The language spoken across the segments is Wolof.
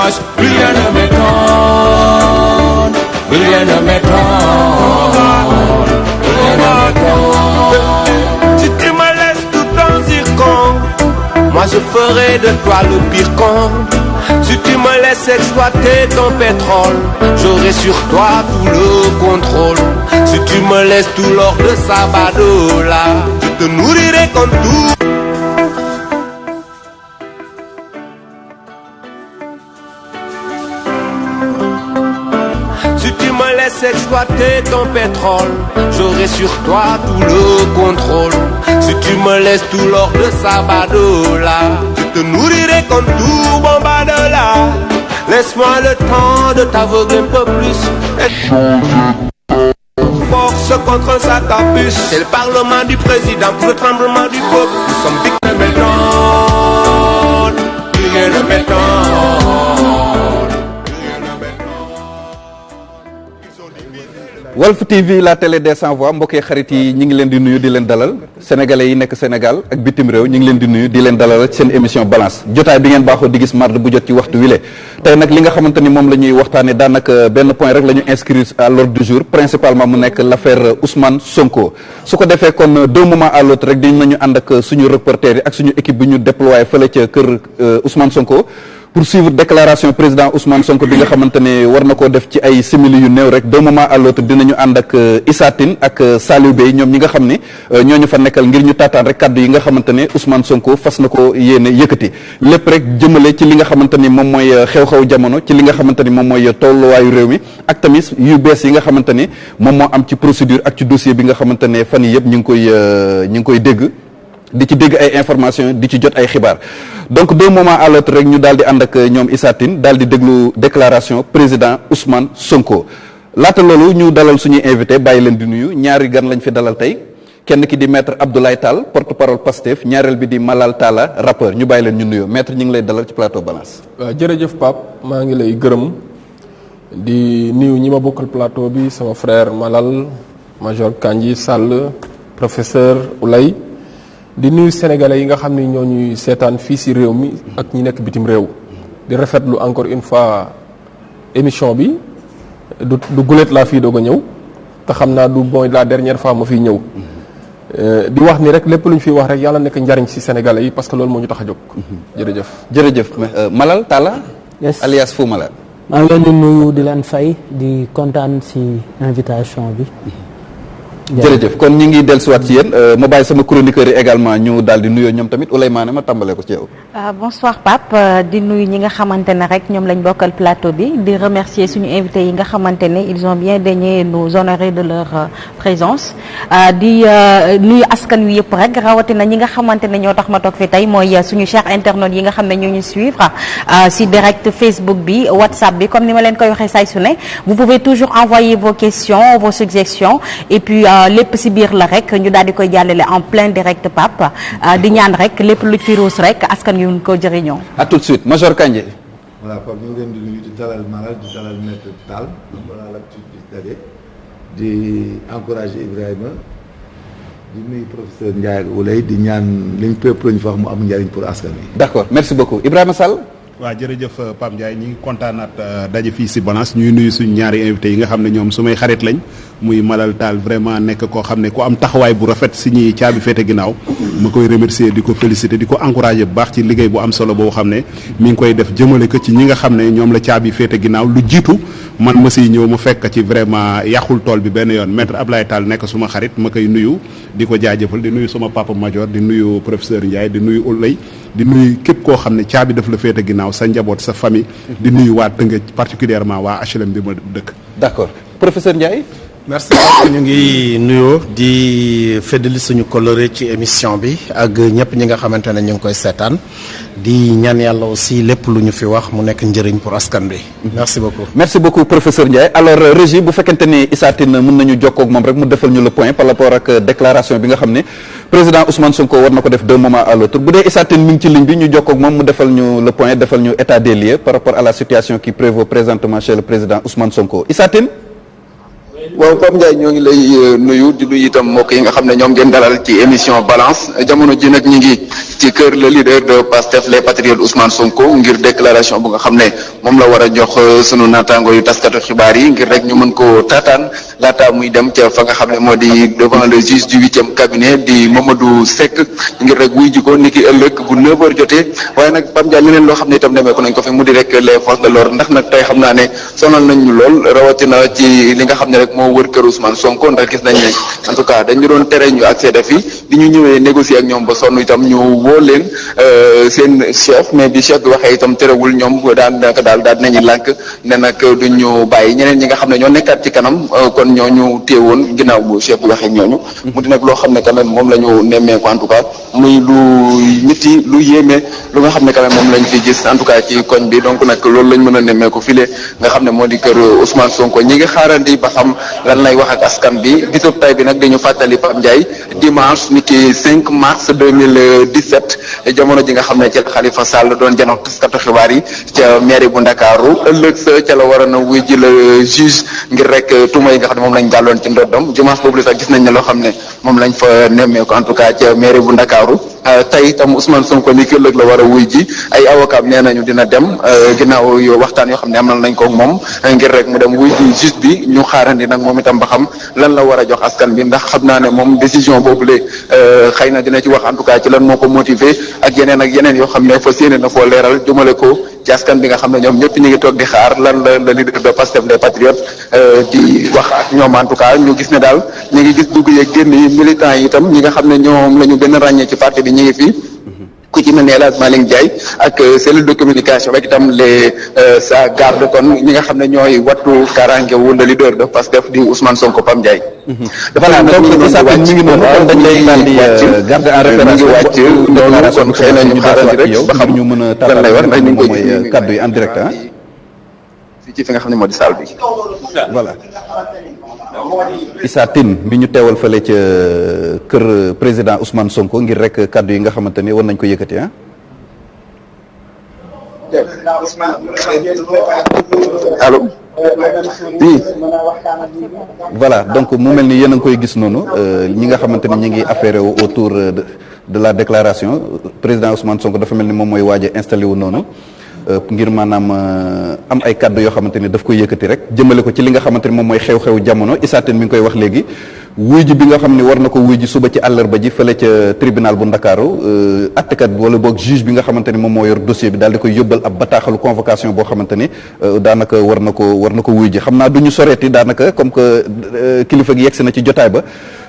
courage, plus rien ne m'étonne, plus rien ne m'étonne, plus rien ne m'étonne. Si tu me laisses tout en zircon, moi je ferai de toi le pire con. Si tu me laisses exploiter ton pétrole, j'aurai sur toi tout le contrôle. Si tu me laisses tout l'or de Sabadell, je te nourrirai comme tout. Si tu me laisses exploiter ton pétrole, j'aurai sur toi tout le contrôle. Si tu me laisses tout l'or de Sabadell, je te nourrirai comme tout Bombadella. Laisse-moi le temps de t'aveugler un peu plus. Force contre un sac à puce. C'est le parlement du président pour le tremblement du peuple. Nous sommes victimes de méthode. Rien ne m'étonne. Walf TV la télé des sans voix mbokk xarit yi ñi ngi leen di nuyu di leen dalal sénégalais yi nekk Sénégal ak bitim réew ñi ngi leen di nuyu di leen dalal ci seen émission balance jotaay bi ngeen baaxoo di gis mardi bu jot ci waxtu wile tey nag li nga xamante ni moom la ñuy waxtaane daanaka benn point rek la ñu inscrire à l'ordre du jour principalement mu nekk l'affaire Ousmane Sonko su ko defee kon d'un moment à l'autre rek dinañu ànd ak suñu reporter yi ak suñu équipe bi ñu déployé fële ca kër Ousmane Sonko pour suivre déclaration président Ousmane Sonko bi nga xamante ne war na koo def ci ay simili yu néew rek d'un moment à l'autre dinañu ànd ak Issa Tine ak Saliou Bey ñoom ñi nga xam ne ñooñu fa nekkal ngir ñu taataan rek kaddu yi nga xamante ne Ousmane Sonko fas na ko yéene yëkkati lépp rek jëmale ci li nga xamante ni moom mooy xew-xew jamono ci li nga xamante ni moom mooy tolluwaayu réew mi ak tamit yu bees yi nga xamante ni moom moo am ci procédure ak ci dossier bi nga xamante ne fan yi yëpp ñu ngi koy dégg di ci dégg ay information di ci jot ay xibaar donc d'un moment à l'autre rek ñu daal di ànd ak ñoom Issa Tine daal di déglu déclaration président Ousmane Sonko laata loolu ñu dalal suñuy invité bàyyi leen di nuyu ñaari gan lañ fi dalal tey kenn ki di maître Abdoulaye Tall porte-parole Pastef ñaareel bi di Malal Talla rappeur ñu bàyyi leen ñu nuyoo maître ñu ngi lay dalal ci plateau balance. waaw jërëjëf Pape maa ngi lay gërëm di nuyu ñi ma bokkal plateau bi sama frère Malal major Kandji Sall professeur Oulay di nuyu sénégalais yi nga xam ni ñoo ñuy seetaan fii ci réew mi ak ñi nekk bitim réew di rafetlu encore une fois émission bi du gulet laa fii doog a ñëw te xam naa du mooy la dernière fois ma fiy ñëw di wax ni rek lépp lu ñu fiy wax rek yàlla nekk njariñ ci sénégalais yi parce que loolu moo ñu tax a jóg. jërëjëf Malal Talla. yes alias Fou Malal. maa ngi leen di nuyu di leen fay di kontaan ci invitation bi. jërëjëf kon ñi ngi dellusiwaat ci yéen ma bàyyi sama chroniqueur yi également ñu daal di nuyoo ñoom tamit Oulaymane ma tàmbalee ko ci yow. bonsoir Pape di nuyu ñi nga xamante ne rek ñoom lañ bokkal plateau bi di remercier suñu invités yi nga xamante ne ils ont bien daigné nous honorer de leur présence di nuyu askan wi yëpp rek rawatina ñi nga xamante ne ñoo tax ma toog fi tey mooy suñu chers internautes yi nga xam ne ñoo ñu suivre si direct Facebook bi WhatsApp bi comme ni ma leen koy waxee say su ne vous pouvez toujours envoyer vos questions vos suggestions et puis lépp si biir la rek ñu daal di koy jàllale en plein direct Pape di ñaan rek lépp lu ci ruus rek askan yu ko jëriñoo. à tout de suite major Kandji. voilà Pape ñu ngi leen di nuyu di dalal Malal di dalal maître Tall voilà l'habitude di daje di encourager Ibrahima di nuyu professeur Ndiaye ak Oulay di ñaan liñ pépp lañu fa wax mu am njariñ pour askan wi. d'accord merci beaucoup Ibrahima Sall. waaw jërëjëf Pape Ndiaye ñi ngi kontaanaat daje fii si balance ñuy nuyu suñu ñaari invité yi nga xam ne ñoom sumay xarit lañ muy Malal Tall vraiment nekk koo xam ne ku am taxawaay bu rafet si ñi caabi féete ginnaaw ma koy remercier di ko féliciter di ko encourager bu baax ci liggéey bu am solo boo xam ne mi ngi koy def jëmale ko ci ñi nga xam ne ñoom la caabi féete ginnaaw lu jiitu man ma siy ñëw mu fekk ci vraiment yàqul tool bi benn yoon maître Abdoulaye Tall nekk suma xarit ma koy nuyu di ko jaajëfal di nuyu suma papa major di nuyu professeur Ndiaye di nuyu Oulay di nuyu képp koo xam ne caabi daf la féete ginnaaw sa njaboot sa famille di nuyu waa Tëngéej particulièrement waa HLM bi ma dëkk. d'accord professeur Ndiaye. merci ñu ngi nuyoo di feddali suñu coloré ci émission bi ak ñëpp ñi nga xamante ne ñu ngi koy seetaan di ñaan yàlla aussi lépp lu ñu fi wax mu nekk njëriñ pour askan bi. merci beaucoup. merci beaucoup professeur Ndiaye alors Régie bu fekkente ni Issa Tine mën nañu jokkoo ak moom rek mu defal ñu le point par rapport ak déclaration bi nga xam ne président Ousmane Sonko war na ko def d'un moment à l'autre bu dee Issa Tine mi ngi ci ligne bi ñu jokkoo ak moom mu defal ñu le point defal ñu état des lieux par rapport à la situation qui prévaut présentement chez le président Ousmane Sonko Issa Tine. waaw Pape Ndiaye ñoo ngi lay nuyu di nuyu itam mbokk yi nga xam ne ñoom ngeen dalal ci émission balance jamono ji nag ñu ngi ci kër le leader de Pastef les patriotes Ousmane Sonko ngir déclaration bu nga xam ne moom la war a jox sunu naataango yu taskatu xibaar yi ngir rek ñu mën koo taataan laata muy dem ca fa nga xam ne moo di devant le juge du 8e cabinet di Mamadou Seck ngir rek wuy ji ko niki ëllëg bu 9h jotee waaye nag Pape Ndiaye leneen loo xam ne itam demeeku nañ ko fi mu di rek les forces de l'ordre ndax nag tey xam naa ne sonal nañ ñu lool rawatina ci li nga xam ne rek moo wër kër Ousmane Sonko ndax gis nañ ne en tout cas dañu doon tere ñu accéder fi di ñu ñëwee négocier ak ñoom ba sonn itam ñu woo leen seen chef mais bi chef bi waxee itam terewul ñoom daanaka daal dinañu lànk ne nag duñ ñu bàyyi ñeneen ñi nga xam ne ñoo nekkaat ci kanam kon ñooñu téewoon ginnaaw bu chef bi waxee ñooñu mu di nag loo xam ne quand même moom la ñu nemmeeku en tout cas muy lu niti lu yéeme lu nga xam ne quand même moom lañ fi gis en tout cas ci koñ bi donc nag loolu lañ mën a nemmeeku file nga xam ne moo di kër Ousmane Sonko ñi ngi xaarandi ba xam lan lay wax ak askan bi bisub tay bi nag dañu fàttali Pape Ndiaye dimanche ni ki 5 mars 2017 jamono ji nga xam ne ci Khalifa Sall doon janox taskatu xibaar yi ca mairie bu Ndakaaru ëllëg sa ca la war a na wuy ji le juge ngir rek tuuma yi nga xam ne moom lañ gàlloon ci ndoddam dimanche boobu la sax gis nañ ne loo xam ne moom lañ fa nemmeeku en tout cas ca mairie bu Ndakaaru tey itam Ousmane Sonko ni ki ëllëg la war a wuy ji ay avocat nee nañu dina dem ginnaaw yoo waxtaan yoo xam ne amal nañ ko moom ngir rek mu dem wuy ji juge bi ñu xaarandi nag moom itam ba xam lan la war a jox askan bi ndax xam naa ne moom décision boobu le xëy na dina ci wax en tout cas ci lan moo ko motivé ak yeneen yoo xam ne fa séene na foo leeral jëmale ko ci askan bi nga xam ne ñoom ñëpp ñu ngi toog di xaar lan la le leader de Pastef des patriotes di wax ak ñoom en tout cas ñu gis ne daal ñu ngi gis dugg yeeg génn yi militants yi itam ñi nga xam ne ñoom la ñu gën a ràññee ci parti bi ñu ngi fii ku ci mel ne El Hadj Malick Ndiaye ak cellule de communication rek itam les sa garde kon ñi nga xam ne ñooy wattu kaaraange wu le leader de Pastef di Ousmane Sonko Pam Ndiaye. voilà donc Issa mi ngi noonu kon dañ lay daal di garder en référence ngi wàcc loolu kon xëy na ñu xaarandi rek ba xam ñu mën a tàmbali lay wax ndax ñu ngi koy mooy kaddu yi en direct ah. ci fi nga xam ne moo di salle bi. voilà Issa Tine bi ñu teewal fële ca kër président Ousmane Sonko ngir rek kaddu yi nga xamante ni war nañ ko yëkkati ah. allo. oui. voilà donc mu mel ni yéen a ngi koy gis noonu ñi nga xamante ni ñu ngi affairé wu autour de la déclaration président Ousmane Sonko dafa mel ni moom mooy waaj a installé wu noonu. ngir maanaam am ay kaddu yoo xamante ni daf koy yëkkati rek jëmale ko ci li nga xamante ni moom mooy xew-xew jamono Issa Tine mi ngi koy wax léegi wuy ji bi nga xam ne war na ko wuy ji suba ci àllarba ji fële ca tribunal bu Ndakaaru attekat bi wala boog juge bi nga xamante ni moom moo yor dossier bi daal di koy yóbbal ab bataaxalu convocation boo xamante ni daanaka war na ko wuy ji xam naa du ñu soreeti daanaka comme que kilifa gi yegsi na ci jotaay ba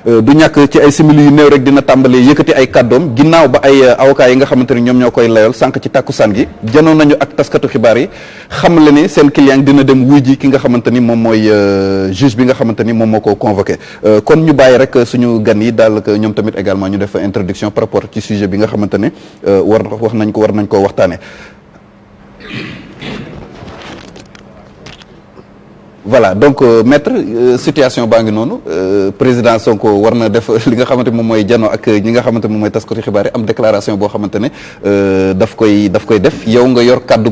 du ñàkk ci ay simili yu néew rek dina tàmbalee yëkkati ay kàddoom ginnaaw ba ay avocats yi nga xamante ni ñoom ñoo koy layal sànq ci tàkkusaan gi janoon nañu ak taskatu xibaar yi xam le ni seen client dina dem wuy ji ki nga xamante ni moom mooy juge bi nga xamante ni moom moo ko convoqué kon ñu bàyyi rek suñu gan yi daal ñoom tamit également ñu def introduction par rapport ci sujet bi nga xamante ni war nañ koo waxtaane voilà donc maître situation baa ngi noonu président Sonko war na def li nga xamante moom mooy jano ak ñi nga xamante moom mooy taskatu xibaar yi am déclaration boo xamante ne daf koy def yow nga yor kàddu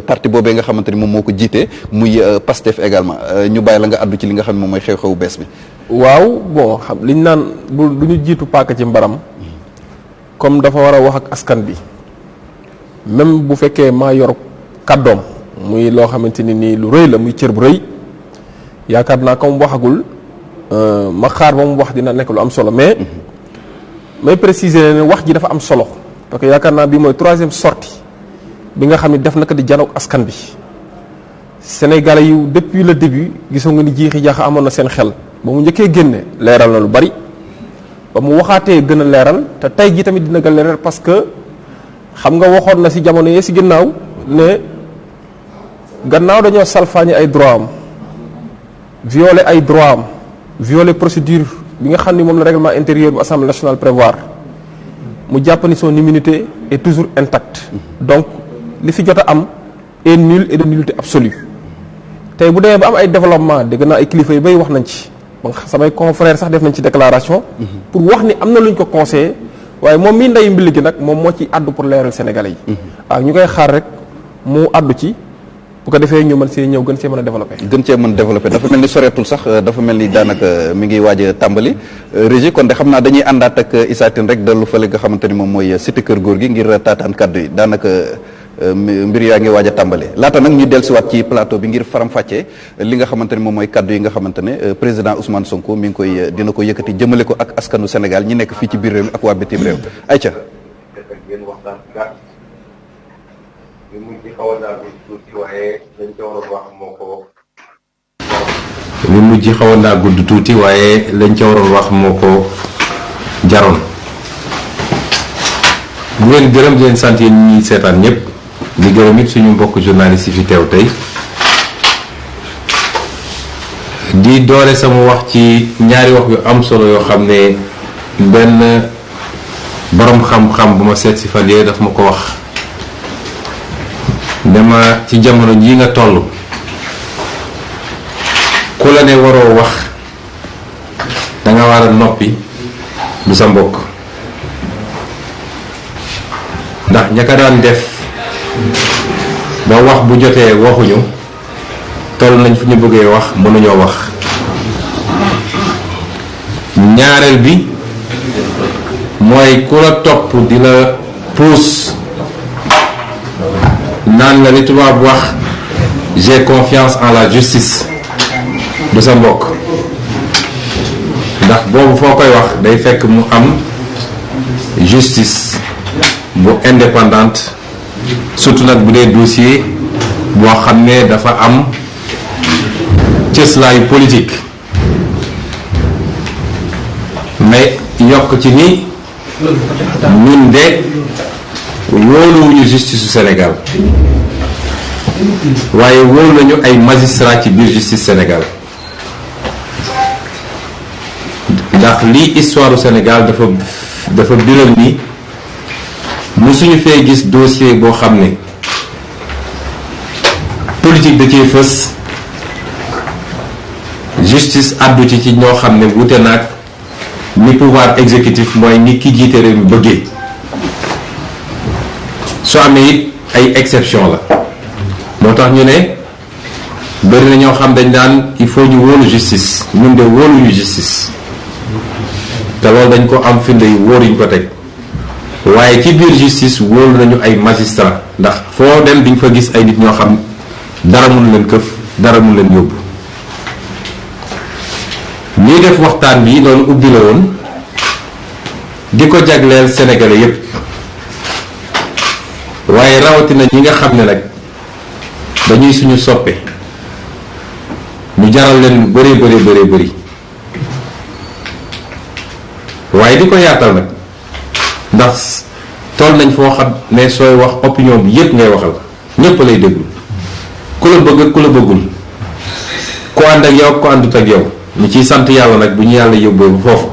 parti boobee nga xamante ni moom moo ko jiitee muy Pastef également ñu bàyyi la nga addu ci li nga xam ne moom mooy xew-xewu bees bi. waaw bon xam liñ naan du ñu jiitu paaka ci mbaram comme dafa war a wax ak askan bi même bu fekkee maa yor kàddoom muy loo xamante ni nii lu rëy la muy cër bu rëy. yaakaar naa comme waxagul ma xaar ba mu wax dina nekk lu am solo mais may préciser ne wax ji dafa am solo parce que yaakaar naa bii mooy 3e sortie bi nga xam ne def na ko di janoog askan bi Sénégalais yu depuis le début gisoo nga ni jiixi jaaxa amoon na seen xel ba mu njëkkee génne leeral na lu bari ba mu waxaatee gën a leeral te tey ji tamit dina gën a leeral parce que xam nga waxoon na ci jamono yee ci ginnaaw ne gannaaw dañoo salfaañi ay droit am violer ay droit am violer procédure bi nga xam ni moom la règlement intérieur bu assemblée nationale prévoir mu jàpp ni son immunité est toujours intacte donc li fi jot a am est nul et de nullité absolue tey bu demee ba am ay développement dégg naa ay kilifa yu bay wax nañ ci ba samay confrères sax def nañ ci déclaration pour wax ni am na lu ñu ko conseillé waaye moom mii nday mbili gi nag moom moo ci àddu pour leeral sénégalais yi waaw ñu koy xaar rek mu àddu ci bu ko defee ñu mën see ñëw gën see mën a développé. gën cee mën développé dafa mel ni soreetul sax dafa mel ni daanaka mi ngi waaj a tàmbali régie kon de xam naa dañuy àndaat ak Issa Tine rek dellu fële nga xamante ni moom mooy cité kër góor gi ngir taataan kaddu yi daanaka mbir yaa ngi waaj a tàmbali laata nag ñu dellusiwaat ci plateau bi ngir faram-fàccee li nga xamante ni moom mooy kaddu yi nga xamante ne président Ousmane Sonko mi ngi koy dina ko yëkkati jëmale ko ak askanu Sénégal ñi nekk fii ci biir réew mi ak waa bitim réew ayca. li mujj xaw a naa gudd tuuti waaye lañ ca waroon wax moo ko. li mujj xaw a naa gudd tuuti waaye lañ ca waroon wax moo ko jaroon. bu leen gërëm di leen sant yéen ñi seetaan ñëpp di gërëm it suñu mbokk journaliste yi fi teew tey di doore sama wax ci ñaari wax yu am solo yoo xam ne benn boroom xam-xam bu ma seet si fan yee daf ma ko wax. dama ci jamono ji nga toll ku la ne waroo wax danga war a noppi du sa mbokk ndax ña ka daan def ba wax bu jotee waxuñu toll nañ fu ñu bëggee wax mënuñoo wax. ñaareel bi mooy ku la topp di la puus naan la li tubaab wax j'ai confiance en la justice du sa mbokk ndax boobu foo koy wax day fekk mu am justice bu indépendante surtout nag bu dee dossier boo xam ne dafa am cëslaayu politique mais yokk ci ni ñun de wóoluwuñu justice su Sénégal waaye wóolu nañu ay magistrat ci biir justice Sénégal ndax lii histoire u Sénégal dafa biral ni musuñu fee gis dossier boo xam ne politique da cee fës justice àddu ci ñoo xam ne wute naag ni pouvoir exécutif mooy ni ki jiite réew mi bëggee soo amee it ay exception la moo tax ñu ne bëri na ñoo xam dañ daan il faut ñu wóolu justice ñun de wóoluñu justice te loolu dañ ko am firnde yu wóoruñ ko teg waaye ci biir justice wóolu nañu ay magistrat ndax foo dem diñ fa gis ay nit ñoo xam dara mun leen këf dara mun leen yóbbu ñuy def waxtaan bi loolu ubbi la woon di ko jagleel sénégalais yépp waaye rawatina ñi nga xam ne nag dañuy suñu soppe ñu jaral leen bëree bëri waaye di ko yaatal nag ndax toll nañ foo xam ne sooy wax opinion bi yépp ngay waxal ñépp lay déglu ku la bëgg ku la bëggul ku ànd ak yow ku àndut ak yow ñu ciy sant yàlla nag bu ñu yàlla yóbboo bu foofu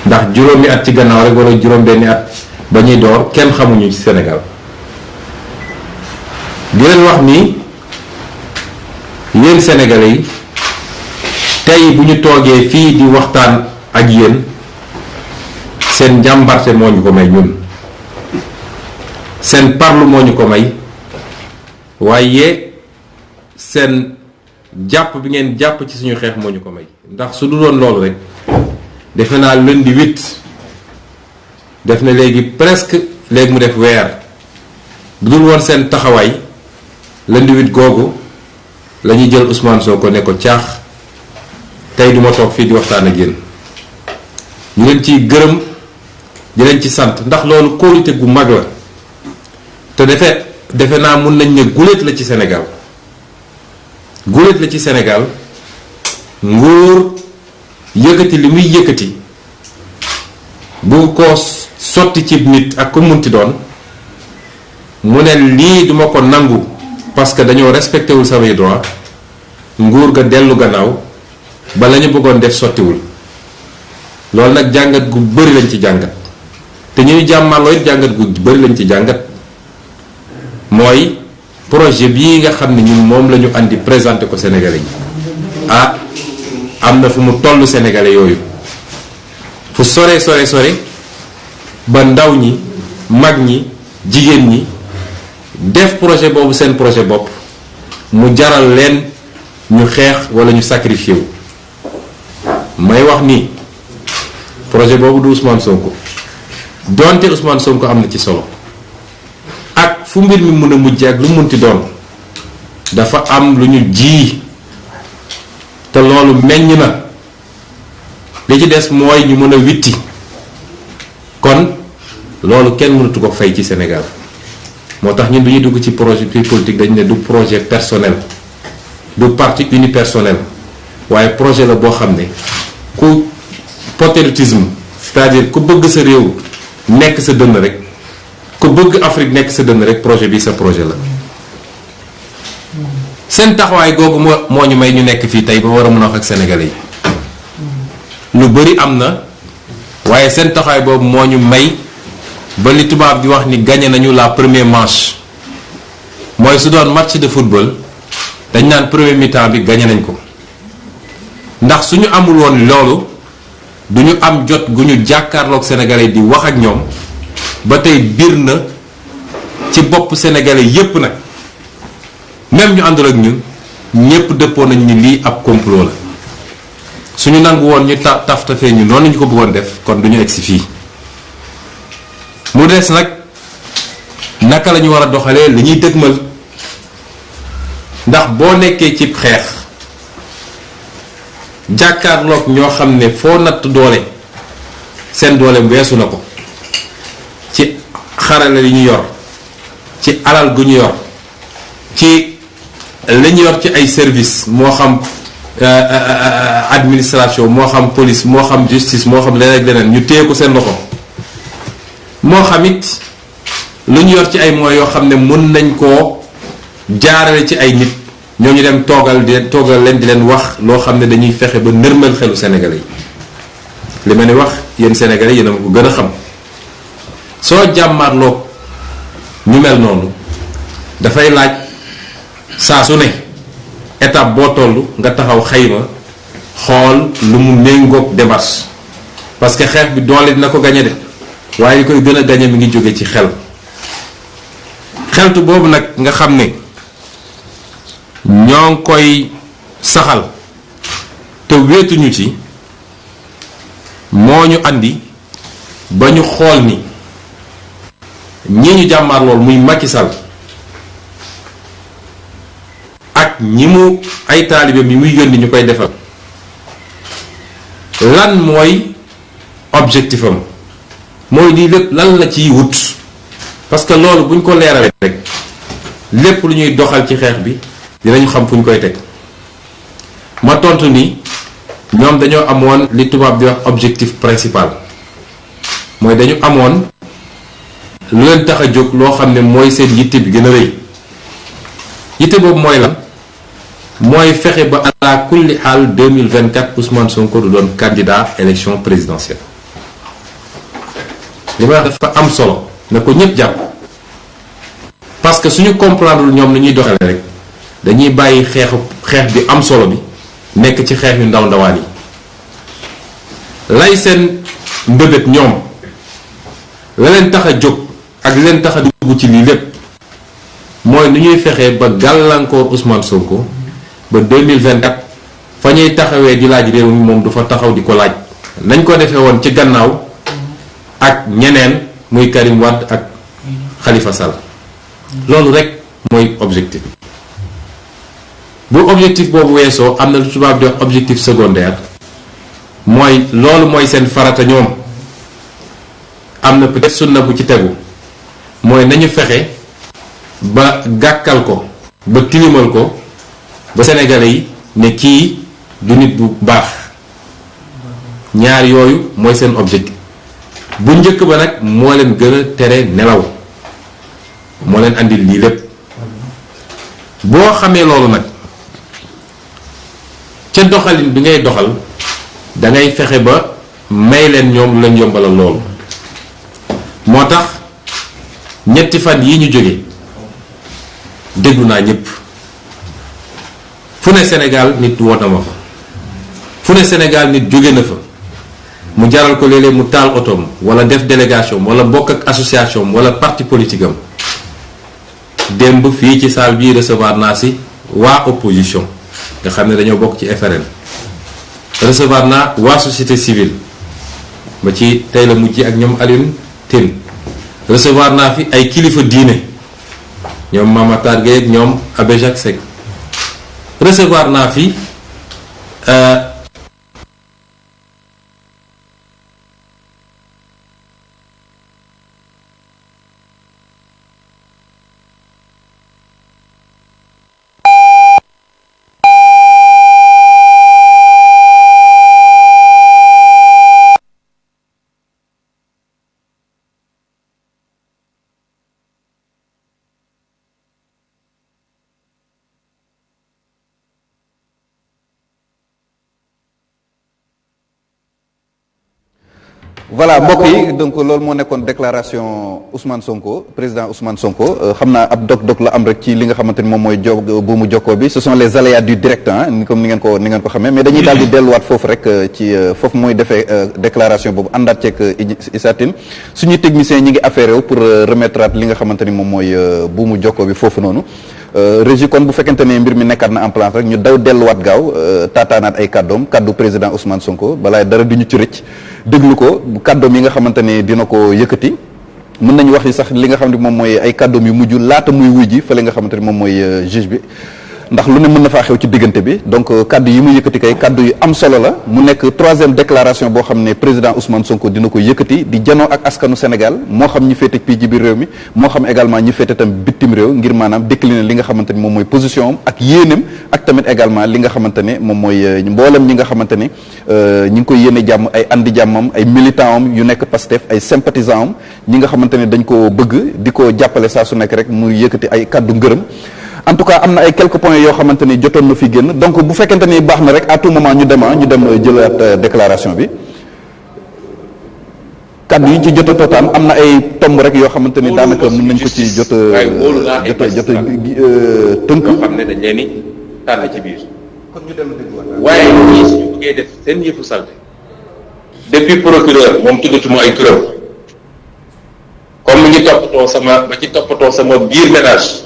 ndax juróomi at ci gannaaw rek wala juróom benni at ba ñuy door kenn xamuñu ci Sénégal di leen wax ni yéen sénégalais yi tey bu ñu toogee fii di waxtaan ak yéen seen njàmbarte moo ñu ko may ñun seen parlu moo ñu ko may waaye seen jàpp bi ngeen jàpp ci suñu xeex moo ñu ko may ndax su du doon loolu rek defe naa lundi 8 def na léegi presque léegi mu def weer bu dul woon seen taxawaay lundi 8 googu la ñuy jël Ousmane Sonko ne ko caax tey duma toog fii di waxtaan ak yéen ñu leen ciy gërëm di leen ci sant ndax loolu kóolute gu mag la te defe naa mun nañ ne guléet la ci Sénégal guléet la ci Sénégal nguur yëkkati li muy yëkkati bu ko sotti ci nit ak ko munti doon mu ne lii duma ko nangu parce que dañoo respecté wul samay droit nguur ga dellu gannaaw ba la ñu bëggoon def sottiwul loolu nag jàngat gu bëri lañ ci jàngat te ñuy jàmmaloo it jàngat gu bëri lañ ci jàngat mooy projet bii nga xam ne ñun moom la ñu andi présenté ko Sénégalais yi ah am na fu mu toll Sénégalais yooyu fu sore ba ndaw ñi mag ñi jigéen ñi def projet boobu seen projet bopp mu jaral leen ñu xeex wala ñu sacrifié wu may wax ni projet boobu du Ousmane Sonko donte Ousmane Sonko am na ci solo ak fu mbir mi mën a mujj ak lu munti doon dafa am lu ñu ji te loolu meññ na li ci des mooy ñu mën a witti kon loolu kenn mënatu ko fay ci Sénégal moo tax ñun du ñuy dugg ci projet politique dañu ne du projet personnel du parti unipersonnel waaye projet la boo xam ne ku patriotisme c'est-à-dire ku bëgg sa réew nekk sa dënn rek ku bëgg Afrique nekk sa dënn rek projet bi sa projet la seen taxawaay googu moo ñu may ñu nekk fii tey ba war a mën a wax ak sénégalais yi lu bari am na waaye seen taxawaay boobu moo ñu may ba li tubaab di wax ni gagné nañu la première manche mooy su doon match de football dañ naan premier mi-temps bi gagné nañ ko ndax suñu amul woon loolu du ñu am jot gu ñu jàkkaarloog sénégalais di wax ak ñoom ba tey biir na ci bopp sénégalais yépp nag même ñu àndul ak ñun ñépp dëppoo nañ ni lii ab complot la suñu nangu woon ñu taftafee ñu noonu ñu ko bëggoon def kon du ñu egsi fii mu des nag naka la ñu war a doxalee li ñuy dëgmal ndax boo nekkee ci xeex jàkkaarloog ñoo xam ne foo natt doole seen doole weesu na ko ci xarale li ñu yor ci alal gu ñu yor ci li ñu yor ci ay service moo xam administration moo xam police moo xam justice moo xam leneen ak leneen ñu téye ko seen loxo moo xam it lu ñu yor ci ay moyens yoo xam ne mën nañ koo jaarale ci ay nit ñooñu dem toogal leen di leen wax loo xam ne dañuy fexe ba nërmal xelu sénégalais yi li ma ni wax yéen sénégalais yéen a ma ko gën a xam soo jàmmaarloog ñu mel noonu dafay laaj saa su ne étape boo toll nga taxaw xayma xool lu mu méngoog démarche parce que xeex bi doole dina ko gañe de waaye li koy gën a gañe mi ngi jóge ci xeltu boobu nag nga xam ne ñoo ngi koy saxal te wéetuñu ci moo ñu andi ba ñu xool ni ñii ñu jàmmaar lool muy Macky Sall ak ñi mu ay taalibe mi muy yónni ñu koy defal lan mooy objectif am mooy lii lépp lan la ciy wut parce que loolu buñ ko leeralee rek lépp lu ñuy doxal ci xeex bi dinañu xam fu ñu koy teg ma tontu ni ñoom dañoo amoon li tubaab di wax objectif principal mooy dañu amoon lu leen tax a jóg loo xam ne mooy seen yitte bi gën a rëy yitte boobu mooy lan mooy fexe ba ala kulli xaal 2024 Ousmane Sonko du doon candidat élection présidentielle li may wax dafa am solo na ko ñëpp jàpp parce que suñu comprendre ñoom ni ñuy doxale rek dañuy bàyyi xeex bi am solo bi nekk ci xeex yu ndaw ndawaan yi lay seen mbébét ñoom la leen tax a jóg ak leen tax a dugg ci lii lépp mooy nu ñuy fexee ba gàllankoor Ousmane Sonko ba 2024 fa ñuy taxawee di laaj réew mi moom du fa taxaw di ko laaj nañ ko defee woon ci gannaaw ak ñeneen muy Karim Wade ak Khalifa Sall loolu rek mooy objectif bu objectif boobu weesoo am na lu tubaab di wax objectif secondaire mooy loolu mooy seen farata ñoom am na peut-être sunna bu ci tegu mooy nañu fexe ba gàkkal ko ba tilimal ko ba sénégalais yi ne kii du nit bu baax ñaar yooyu mooy seen objectif bu njëkk ba nag moo leen gën a tere nelaw moo leen andil lii lépp boo xamee loolu nag ca doxalin bi ngay doxal da ngay fexe ba may leen ñoom lu leen yombalal loolu moo tax ñetti fan yi ñu jóge déglu naa ñëpp fu ne Sénégal nit woo na ma fa fu ne Sénégal nit jóge na fa mu jaral ko léeg-léeg mu taal otoom wala def délégation wala bokk ak association wala parti politique am démb fii ci salle bii recevoir naa si waa opposition nga xam ne dañoo bokk ci FRN recevoir naa waa société civile ba ci tey la mujj ak ñoom Alioune Tine recevoir naa fi ay kilifa diine ñoom Mama Matar Gueye ak ñoom Abbé Jacques Seck recevoir naa fi voilà mbokk yi donc loolu moo nekkoon déclaration Ousmane Sonko président Ousmane Sonko xam naa ab dog-dog la am rek ci li nga xamante ni moom mooy buumu jokkoo bi ce sont les aléas du direct comme ni ngeen ko xamee mais dañuy daal di delluwaat foofu rek ci foofu mooy defee déclaration boobu àndaat ceeg Issa Tine suñuy techniciens ñi ngi affairé wu pour remettre li nga xamante ni moom mooy buumu jokkoo bi foofu noonu régie kon bu fekkente ne mbir mi nekkaat na en place rek ñu daw delluwaat gaaw taataanaat ay kàddoom kàddu président Ousmane Sonko balaa dara du ñu ci rëcc déglu ko kàddoom yi nga xamante ne dina ko yëkkati mën nañu wax ni sax li nga xam ne moom mooy ay kàddoom yu mujj laata muy wuy ji fële nga xamante ne moom mooy juge bi ndax lu ne mën na faa xew ci diggante bi donc kaddu yi mu yëkkati kay kaddu yu am solo la mu nekk troisième déclaration boo xam ne président Ousmane Sonko dina ko yëkkati di janoo ak askanu Sénégal moo xam ñi féete fii ci biir réew mi moo xam également ñi féete tam bitim réew ngir maanaam décliner li nga xamante ni moom mooy position am ak yéenem ak tamit également li nga xamante ne moom mooy mboolem ñi nga xamante ne ñi ngi koy yéene jàmm ay andi jàmmam ay militant am yu nekk Pastef ay sympathisant am ñi nga xamante ne dañ ko bëgg di ko jàppale saa su nekk rek muy yëkkati ay kaddu ngërëm en tout cas am na ay quelques points yoo xamante ni jotoon na fi génn donc bu fekkente ni baax na rek à tout moment ñu dem jëlaat déclaration bi kaddu yi ci jot a tootaan am na ay tomb rek yoo xamante ni daanaka mën nañ ko ci jot tënk yoo xam ne dañ leen ni tànn ci biir kon ñu dem dégluwaat waaye ñii suñu bëggee def seen yëfu salte depuis procureur moom tuddatuma ay turam comme mi ngi toppatoo sama biir ménage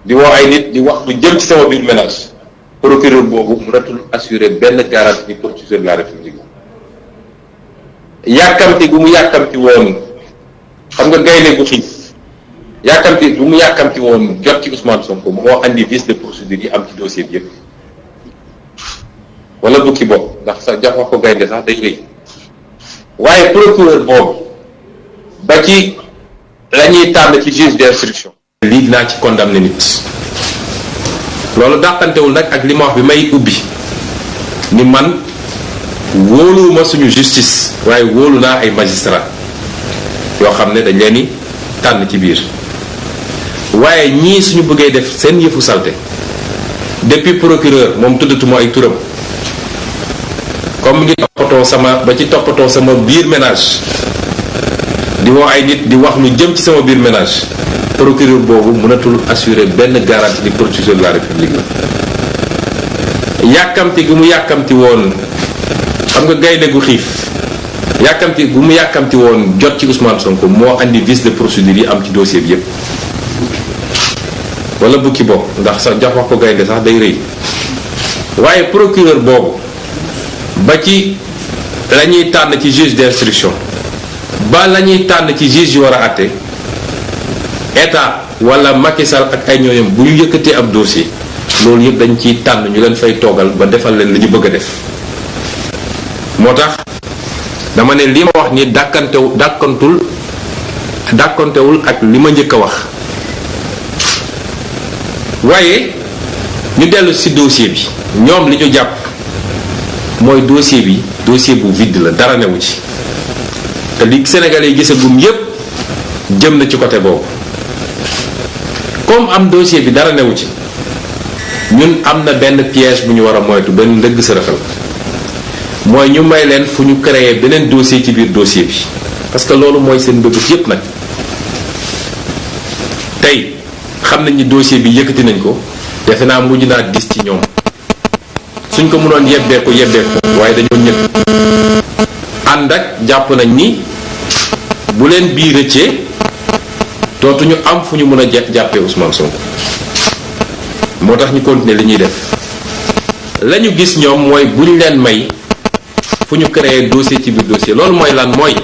di woo ay nit di wax lu jëm ci sama biir ménage procureur boobu mënatul assurer benn garantie pour procureur de la république yàkkamti gu mu yàkkamti woon xam nga gaynde gu xiif yàkkamti gu mu yàkkamti woon jot ci Ousmane Sonko moo andi vice de procédure yi am ci dossier bi yëpp wala bukki bopp ndax sax jox ko gaynde sax day rëy waaye procureur boobu ba ci la ñuy tànn ci juge d'instruction lii dinaa ci condamné nit loolu dàqantewul nag ak li ma wax bi may ubbi ni man wóoluwuma suñu justice waaye wóolu naa ay magistrat yoo xam ne dañ leen di tànn ci biir waaye ñii suñu bëggee def seen yëfu salte depuis procureur moom tuddatuma ay turam comme mi ngi toppatoo sama biir ménage di woo ay nit di wax lu jëm ci sama biir ménage procureur boobu mënatul assurer benn garantie di procureur de la république la yàkkamti gu mu yàkkamti woon xam nga gaynde gu xiif yàkkamti gu mu yàkkamti woon jot ci Ousmane Sonko moo andi vice de procédure yi am ci dossier bi yépp wala bukki bopp ndax sax jox wax ko gaynde sax day rëy waaye procureur boobu ba ci la ñuy tànn ci juge d'instruction ba la ñuy tànn ci juge yi war a àtte état wala Macky Sall ak ay ñooñam bu ñu yëkkatee ab dossier loolu yëpp dañ ciy tànn ñu leen fay toogal ba defal leen li ñu bëgg a def moo tax dama ne li ma wax ni dàkkantewul ak li ma njëkk a wax waaye ñu dellu ci dossier bi ñoom li ñu jàpp mooy dossier bi dossier bu vide la dara newu ci te li Sénégalais yi gisagum yépp jëm na ci côté boobu comme am dossier bi dara newu ci ñun am na benn piège bu ñu war a moytu benn ndëgg sërëxal mooy ñu may leen fu ñu créer beneen dossier ci biir dossier bi parce que loolu mooy seen mbëbët yépp nag tey xam nañ ni dossier bi yëkkati nañ ko defe naa mujj naa dis ci ñoom suñ ko mënoon yebbee ko waaye dañoo ñëpp ànd ak jàpp nañ ni bu leen bii rëccee dootuñu am fu ñu mën a jàppee Ousmane Sonko moo tax ñu continuer li ñuy def la ñu gis ñoom mooy bu ñu leen may fu ñu créer dossier ci biir dossier loolu mooy lan mooy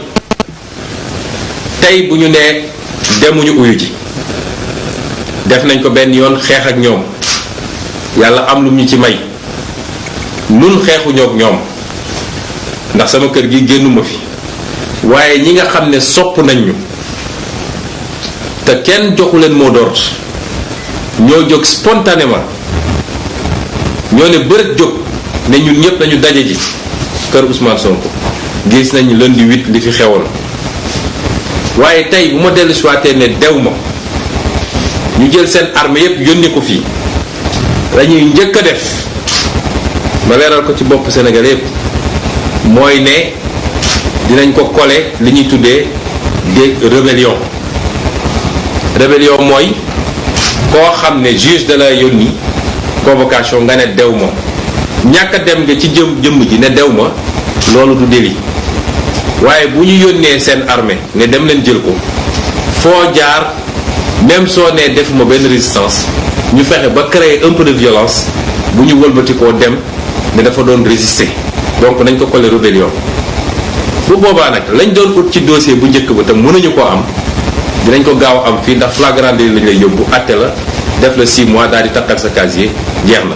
tey bu ñu nee demuñu uyu ji def nañ ko benn yoon xeex ak ñoom yàlla am lu ñu ci may nun xeexuñoo ak ñoom ndax sama kër gi génnuma fi waaye ñi nga xam ne sopp nañ ñu te kenn joxu leen mot d'ordre ñoo jóg spontanément ñoo ne bërët jóg ne ñun ñëpp nañu daje ji kër Ousmane Sonko gis nañ lundi 8 li fi xewoon waaye tey bu ma dellu si waatee ne dew ma ñu jël seen armée yépp yónni ko fii lañuy njëkk a def ma leeral ko ci bopp Sénégal yépp mooy ne dinañ ko coller li ñuy tuddee des rébellions rébellion mooy koo xam ne juge de la yónni convocation nga ne dew ma ñàkk a dem nga ci jëmm ji ne dew ma loolu du délit waaye bu ñu yónnee seen armée ne dem leen jël ko foo jaar même soo nee defuma benn résistance ñu fexe ba créer un peu de violence bu ñu wëlbatikoo dem ne dafa doon résister donc nañ ko coller rébellion bu boobaa nag lañ doon ut ci dossier bu njëkk ba te mënuñu koo am dinañ ko gaaw am fii ndax flagrant délit lañ lay yóbbu àtte la def la 6 mois daal di takkal sa casier jeex na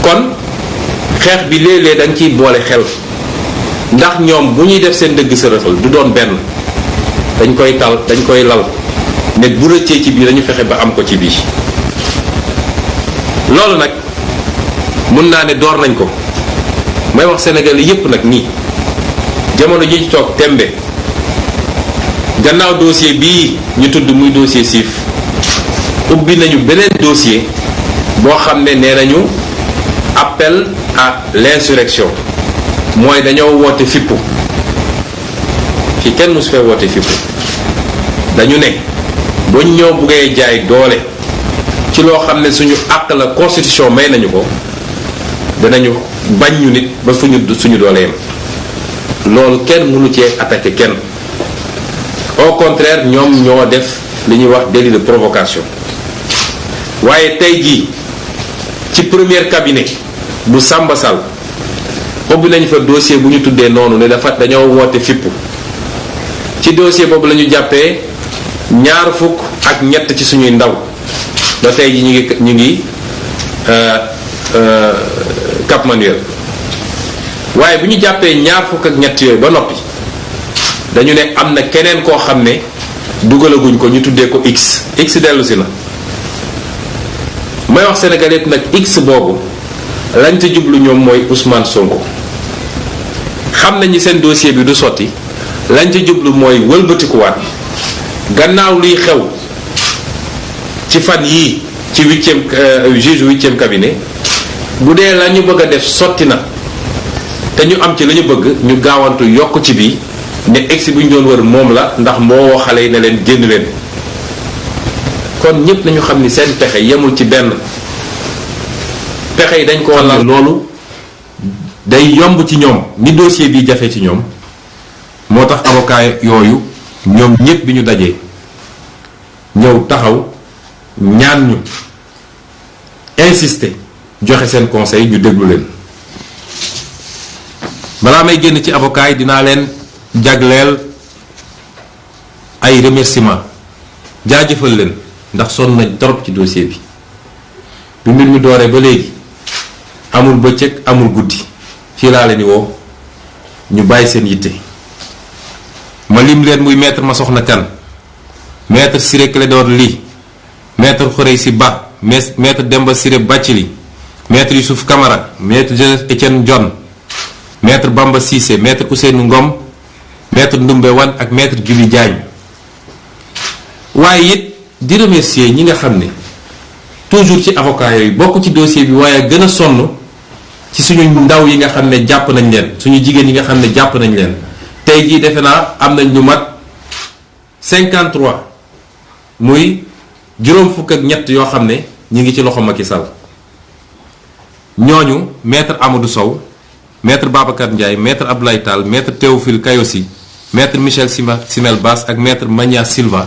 kon xeex bi léeg-léeg da nga ciy boole xel ndax ñoom bu ñuy def seen dëgg sa rëfal du doon benn dañ koy lal ne bu rëccee ci biir dañu fexe ba am ko ci biir loolu nag mun naa ne door nañ ko may wax Sénégal yépp nag nii jamono ji ci toog tembe gannaaw dossier bii ñu tudd muy dossier siif ubbi nañu beneen dossier boo xam ne nee nañu appel à l'insurrection mooy dañoo woote fippu fi kenn musu fee woote fippu dañu ne buñ ñoo buggee jaay doole ci loo xam ne suñu àq la constitution may nañu ko danañu bañ ñu nit ba suñu doole yam loolu kenn mënu cee attaquer kenn au contraire ñoom ñoo def li ñuy wax délit de provocation waaye tey jii ci premier cabinet bu Samba Sall ubbi nañu fa dossier bu ñu tuddee noonu ne dañoo woote fippu ci dossier boobu la ñu jàppee 23 ci suñuy ndaw ba tey ji ñu ngi Cap Manuel waaye bu ñu jàppee 23 yooyu ba noppi dañu ne am na keneen koo xam ne dugalaguñ ko ñu tuddee ko X dellu si na may wax Sénégal yépp nag X boobu lañ ca jublu ñoom mooy Ousmane Sonko xam nañu seen dossier bi du sotti lañ ca jublu mooy wëlbatikuwaat gannaaw luy xew ci fan yii ci juge 8e cabinet bu dee la ñu bëgg a def sotti na te ñu am ci la ñu bëgg ñu gaawantu yokk ci bii ne egsi bu ñu doon wër moom la ndax moo woo xale yi ne leen génn leen kon ñépp nañu xam ni seen pexe yemul ci benn pexe yi dañ ko lal loolu day yomb ci ñoom ni dossier bi jafe ci ñoom moo tax avocat yooyu ñoom ñépp bi ñu dajee ñëw taxaw ñaan ñu insister joxe seen conseil ñu déglu leen balaa may génn ci avocat yi dinaa leen jagleel ay remerciements jaajëfal leen ndax sonn nañ trop ci dossier bi mbir mi dooree ba léegi amul bëccëg amul guddi fii laa leen di woo ñu bàyyi seen yitte ma lim leen muy maître Massokhna Kane maître Ciré Clédor Ly maître Khoureyssi Ba maître Demba Ciré Bathily maître Youssouf Camara maître Joseph Étienne Dione maître Bamba Cissé maître Ousseynou Ngom maître Ndoumbe Wane ak maître Djibi Diagne waaye it di remercier ñi nga xam ne toujours ci avocat yooyu bokk ci dossier bi waaye gën a sonn ci suñu ndaw yi nga xam ne jàpp nañ leen suñu jigéen yi nga xam ne jàpp nañ leen tey jii defe naa am nañ lu mat 53 muy juróom fukk ak ñett yoo xam ne ñi ngi ci loxo Macky Sall ñooñu maître Amadou Sow maître Babacar Ndiaye maître Abdoulaye Tall maître Théophile Kayosi maître Michel Simel Bass ak maître Magna Silva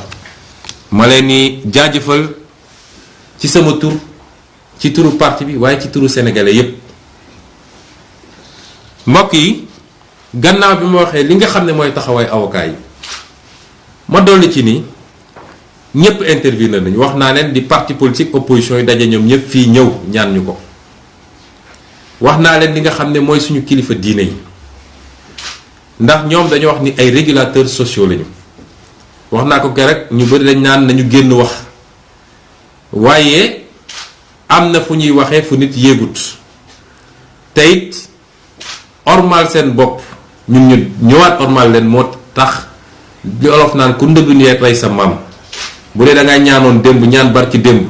ma leen ni jaajëfal ci sama tur ci turu parti bi waaye ci turu sénégalais yépp mbokk yi gannaaw bi ma waxee li nga xam ne mooy taxawaay avocat yi ma dolli ci ni ñëpp intervenir nañu wax naa leen di parti politique opposition yi daje ñoom ñëpp fii ñëw ñaan ñu ko wax naa leen li nga xam ne mooy suñu kilifa diine yi ndax ñoom dañu wax ni ay régulateurs sociaux lañu wax naa ko rek ñu bari dañ naan nañu génn wax waaye am na fu ñuy waxee fu nit yéegut te it ormal seen bopp ñun ñu ñëwaat ormal leen moo tax li olof naan ku ndëgg ni rey sa maam bu dee da ngay ñaanoon démb ñaan barki démb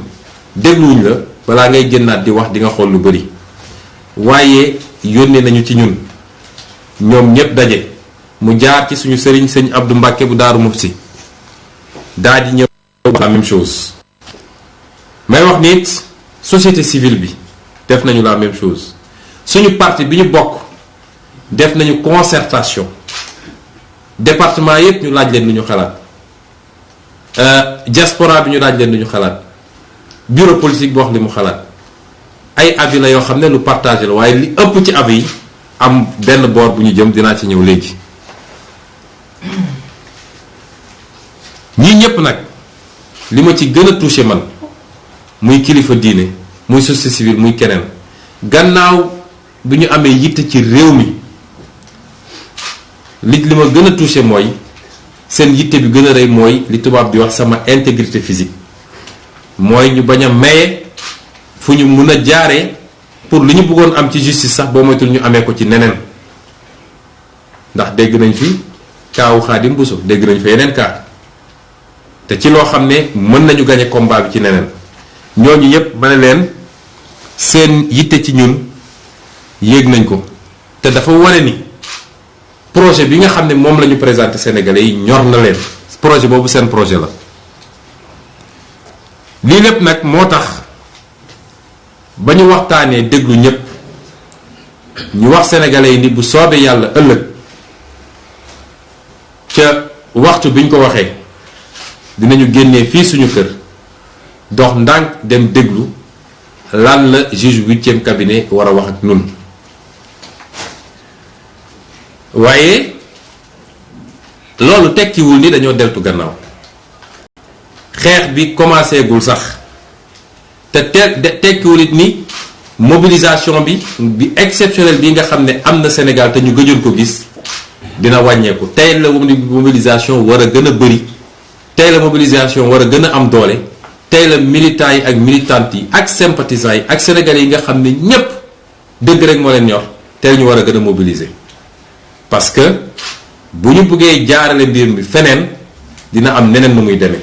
dégluwuñ la balaa ngay génnaat di wax di nga xool lu bari waaye yónnee nañu ci ñun ñoom ñépp daje mu jaar ci suñu sëriñ sëñ Abdou Mbàkke bu Daaru Mufti daa di ñëw la même chose may wax nit société civile bi def nañu la même chose suñu parti bi ñu bokk def nañu concertation département yépp ñu laaj leen lu ñu xalaat diaspora bi ñu laaj leen lu ñu xalaat bureau politique bi wax li mu xalaat ay avis la yoo xam ne lu partagé la waaye li ëpp ci avis yi am benn boor bu ñu jëm dinaa ci ñëw léegi ñii ñépp nag li ma ci gën a touché man muy kilifa diine muy société civile muy keneen gannaaw bi ñu amee yitte ci réew mi li ma gën a touché mooy seen yitte bi gën a rëy mooy li tubaab di wax sama intégrité physique mooy ñu bañ a maye fu ñu mun a jaaree pour li ñu bëggoon am ci justice sax boo moytul ñu amee ko ci neneen ndax dégg nañ fi kaawu Xaadim Buso dégg nañ fa yeneen kaa te ci loo xam ne mën nañu gañe combat bi ci neneen ñooñu yépp ma ne leen seen yitte ci ñun yéeg nañ ko te dafa wane ni projet bi nga xam ne moom la ñu présenté Sénégalais yi ñor na leen projet boobu seen projet la lii lépp nag moo tax ba ñu waxtaanee déglu ñépp ñu wax Sénégalais yi ni bu soobee yàlla ëllëg ca waxtu bi ñu ko waxee dinañu génnee fii suñu kër dox ndànk dem déglu lan la juge 8e cabinet war a wax ak ñun waaye loolu tekkiwul ni dañoo deltu gannaaw xeex bi commencé gul sax te tekkiwul it ni mobilisation bi exceptionnelle bi nga xam ne am na Sénégal te ñu gëjoon ko gis dina wàññeeku tey la mobilisation war a gën a bëri tey la mobilisation war a gën a am doole tey la militants yi ak militantes yi ak sympathisants yi ak sénégalais yi nga xam ne ñépp dëgg rek moo leen ñor tey ñu war a gën a mobiliser parce que bu ñu bëggee jaarale mbir mi feneen dina am neneen nu muy demee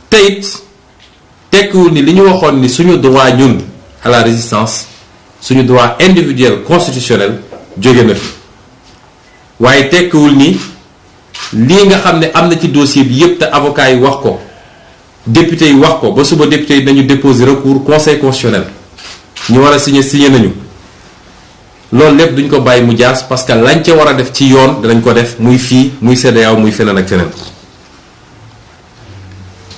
te it tekkiwul ni li ñu waxoon ni suñu droit ñun à la résistance suñu droit individuel constitutionnel jóge na fi waaye tekkiwul ni lii nga xam ne am na ci dossier bi yépp te avocat yi wax ko député yi wax ko ba suba député yi dañu déposer recours conseil constitutionnel ñu war a signé nañu loolu lépp duñ ko bàyyi mu jaas parce que lañ ca war a def ci yoon danañ ko def muy fii muy CEDEAO muy feneen ak feneen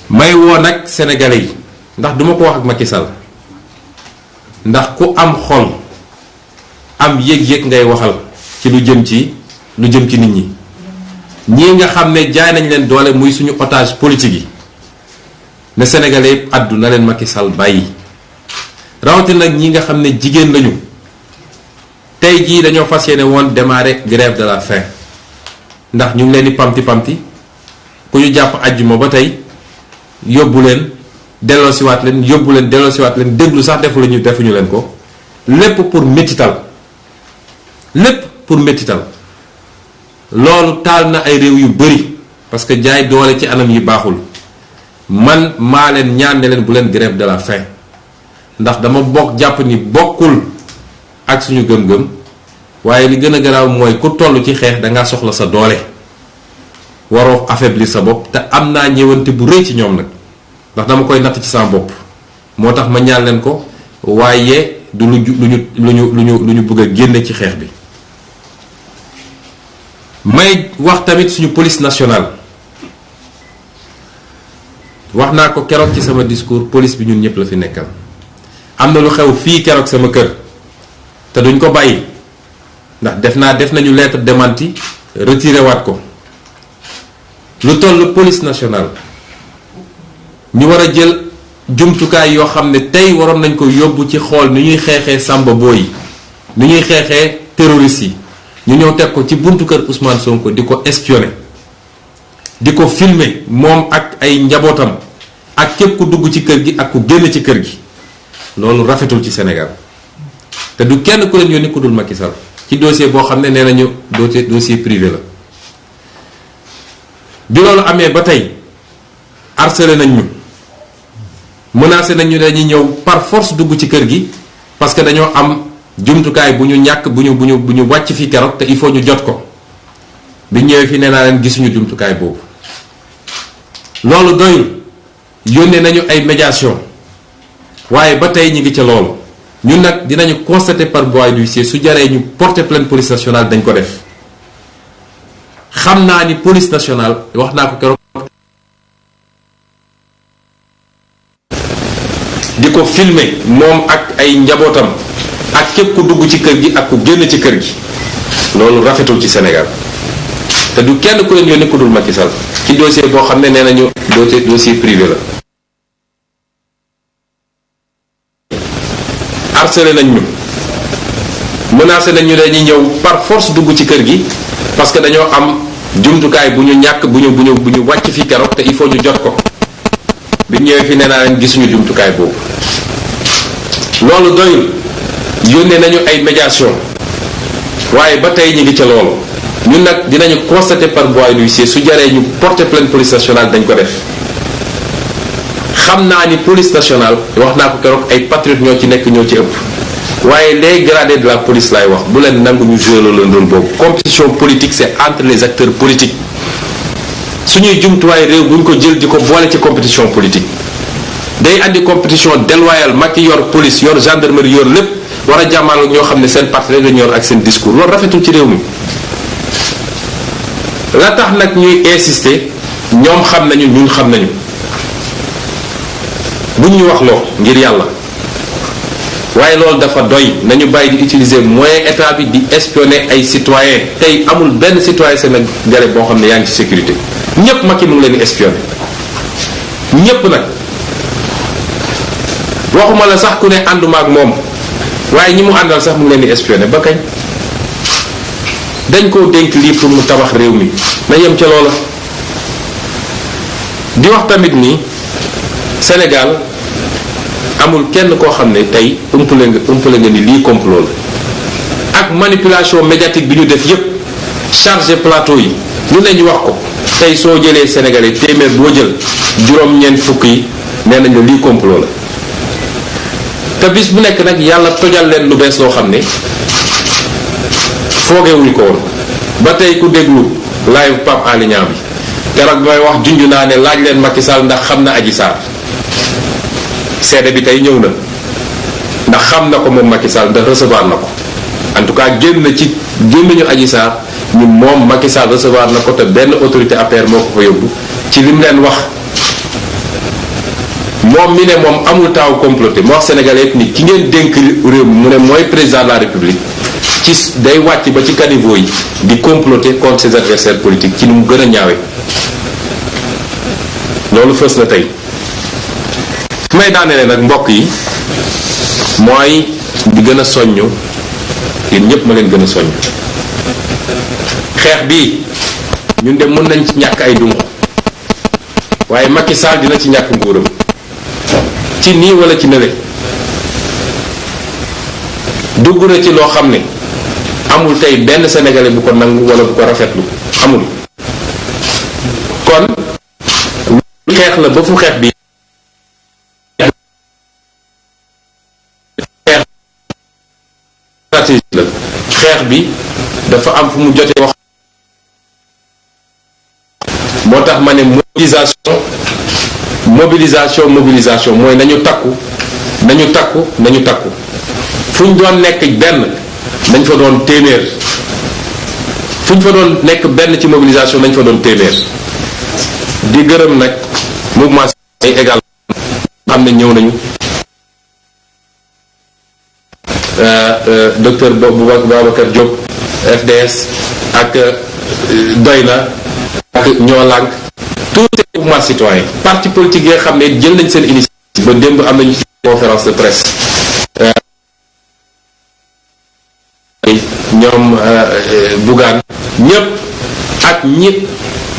may woo nag sénégalais yi ndax duma ko wax ak Macky Sall ndax ku am xol am yëg-yëg ngay waxal ci lu jëm ci nit ñi ñii nga xam ne jaay nañ leen doole muy suñu otage politique yi ne sénégalais yëpp addu na leen Macky Sall bàyyi rawatina nag ñi nga xam ne jigéen lañu tey jii dañoo fas yéene woon démarrer grève de la faim ndax ñu ngi leen di pamti ku ñu jàpp àjjuma ba tey yóbbu leen delloosiwaat leen déglu sax defuñu leen ko lépp pour métital loolu taal na ay réew yu bari parce que jaay doole ci anam yi baaxul man maa leen ñaan ne leen bu leen grève de la faim ndax dama jàpp ni bokkul ak suñu gëm-gëm waaye li gën a garaaw mooy ku toll ci xeex dangaa soxla sa doole waroo affaiblir sa bopp te am naa ñëwante bu rëy ci ñoom nag ndax dama koy natt ci sama bopp moo tax ma ñaan leen ko waaye du lu ñu bëgg a génne ci xeex bi may wax tamit suñu police nationale wax naa ko keroog ci sama discours police bi ñun ñëpp la fi nekkal am na lu xew fii keroog sama kër te duñ ko bàyyi ndax def nañu lettre démenti retiré waat ko lu toll police nationale ñu war a jël jumtukaay yoo xam ne tey waroon nañ ko yóbbu ci xool ni ñuy xeexee Samba Boy yi ni ñuy xeexee terroristes yi ñu ñëw teg ko ci buntu kër Ousmane Sonko di ko espionner di ko filmer moom ak ay njabootam ak képp ku dugg ci kër gi ak ku génn ci kër gi loolu rafetul ci Sénégal te du kenn ku leen yónni ku dul Macky Sall ci dossier boo xam ne nee nañu dossier privé la bi loolu amee ba tey harcelé nañ ñu menacé nañ ñu dañuy ñëw par force dugg ci kër gi parce que dañoo am jumtukaay bu ñu ñàkk bu ñu wàcc fi keroog te il faut ñu jot ko bi ñëwee fi nee naa leen gisuñu jumtukaay boobu loolu doyul yónnee nañu ay médiation waaye ba tey ñi ngi ca loolu ñun nag dinañu constater par voie d'huissier su jaree ñu porter plainte police nationale dañ ko def xam naa ni police nationale wax naa ko keroog di ko filmer moom ak ay njabootam ak képp ku dugg ci kër gi ak ku génn ci kër gi loolu rafetul ci Sénégal te du kenn ku leen yónni ku dul Macky Sall ci dossier boo xam ne nee nañu dossier privé la harcelé nañ ñu menacé nañ ñu dañuy ñëw par force dugg ci kër gi parce que dañoo am jumtukaay bu ñu ñàkk bu ñu wàcc fi keroog te il faut ñu jot ko bi ñëwee fi nee naa leen gisuñu jumtukaay boobu loolu doyul yónnee nañu ay médiation waaye ba tey ñi ngi ca loolu ñun nag dinañu constater par voie d'huissier su jaree ñu porter plainte police nationale dañ ko def xam naa ni police nationale wax naa ko keroog ay patriotes ñoo ci nekk ñoo ci ëpp waaye les gradés de la police laay wax bu leen nangu ñu jouer le rôle boobu compétition politique c'est entre les acteurs politiques suñuy jumtuwaay réew bu ñu ko jël di ko boole ci compétition politique day andi compétition déloyale Macky yor police yor gendarmerie yor lépp war a jàmmaal ñoo xam ne seen parti rek lañu yor ak seen discours loolu rafetul ci réew mi la tax nag ñuy insister ñoom xam nañu ñun xam nañu buñ ñu wax loo ngir yàlla waaye loolu dafa doy nañu bàyyi di utiliser moyen état bi di espionner ay citoyens tey amul benn citoyen sénégalais boo xam ne yaa ngi ci sécurité ñépp Macky mu ngi leen di espionner ñépp nag waxuma la sax ku ne ànduma ak moom waaye ñi mu àndal sax mu ngi leen di espionner ba kañ dañ koo dénk lii pour mu tabax réew mi na yem ca loola di wax tamit ni Sénégal amul kenn koo xam ne tey umpale nga ni lii complot la ak manipulation médiatique bi ñu def yépp chargé plateau yi lu ne ñu wax ko tey soo jëlee sénégalais téeméer boo jël juróom-ñeent fukk yi nee nañ la lii complot la te bis bu nekk nag yàlla tojal leen lu bees loo xam ne foogewuñ ko woon ba tey ku déglu live Pape Alé Niang bi keroog bi may wax junj naa ne laaj leen Macky Sall ndax xam na Adji Sarr seede bi tey ñëw na ndax xam na ko moom Macky Sall ndax recevoir na ko en tout cas génn na ci gémmiñu Adji Sarr ñu moom Macky Sall recevoir na ko te benn autorité APR moo ko fa yóbbu ci li mu leen wax moom mi ne moom amul taaw comploté moo wax sénégalais ni ki ngeen dénk réew mi mu ne mooy président de la république ci day wàcc ba ci caniveau yi di comploter contre ses adversaires politiques ci ni mu gën a ñaawe loolu fës na tey fi may daanelee nag mbokk yi mooy di gën a soññ yéen ñépp ma leen gën a soññ xeex bii ñun de mën nañ ci ñàkk ay dunq waaye Macky Sall dina ci ñàkk nguuram ci nii wala ci nële dugg na ci loo xam ne amul tey benn sénégalais bu ko nangu wala bu ko rafetlu amul kon xeex la ba fu xeex bi stratégie la xeex bi dafa am fu mu jotee wax moo tax ma ne mobilisation mooy nañu takku fu ñu doon nekk benn nañ fa doon téeméer fu ñu fa doon nekk benn ci mobilisation nañ fa doon téeméer di gërëm nag mouvement également xam ne ñëw nañu docteur Babacar Diop FDS ak Doyna ak Ñoo Lank tous ces mouvements citoyens parti politique yi nga xam ne jël nañ seen initiative ba démb am nañu conférence de presse ñoom Bougane ñëpp ak ñi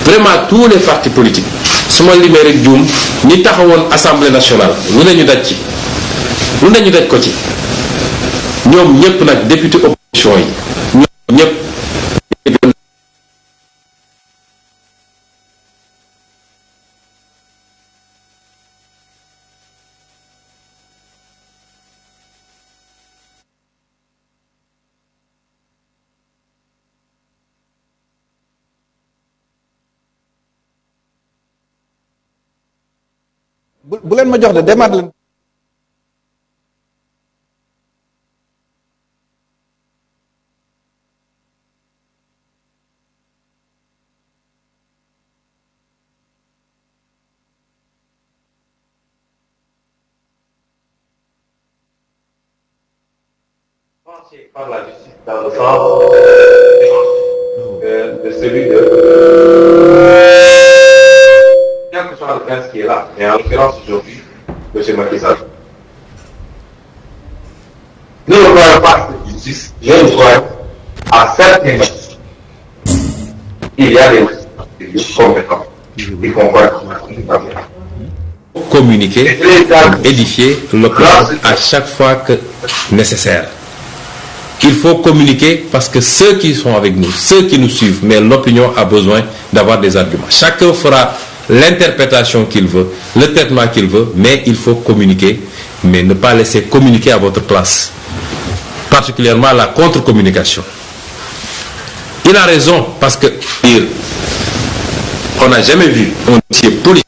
vraiment tous les partis politiques su ma limee rek juum ñi taxawoon assemblée nationale lu ne ñu daj ko ci ñoom ñëpp nag député opposition yi ñoom ñëpp bu leen ma jox de demaat leen. Par la justice dans le sens de celui de quel que soit le prince qui est là, mais en l'occurrence aujourd'hui, M. Macky Sall. Nous ne croyons pas cette justice, je ne crois à certains magistrats. Il y a des magistrats compétents qui font quoi? Communiquer, édifier le peuple à chaque fois que nécessaire. Il faut communiquer parce que ceux qui sont avec nous, ceux qui nous suivent, mais l'opinion a besoin d'avoir des arguments. Chacun fera l'interprétation qu'il veut, le traitement qu'il veut, mais il faut communiquer, mais ne pas laisser communiquer à votre place. Particulièrement la contre-communication. Il a raison parce que on n'a jamais vu un dossier politique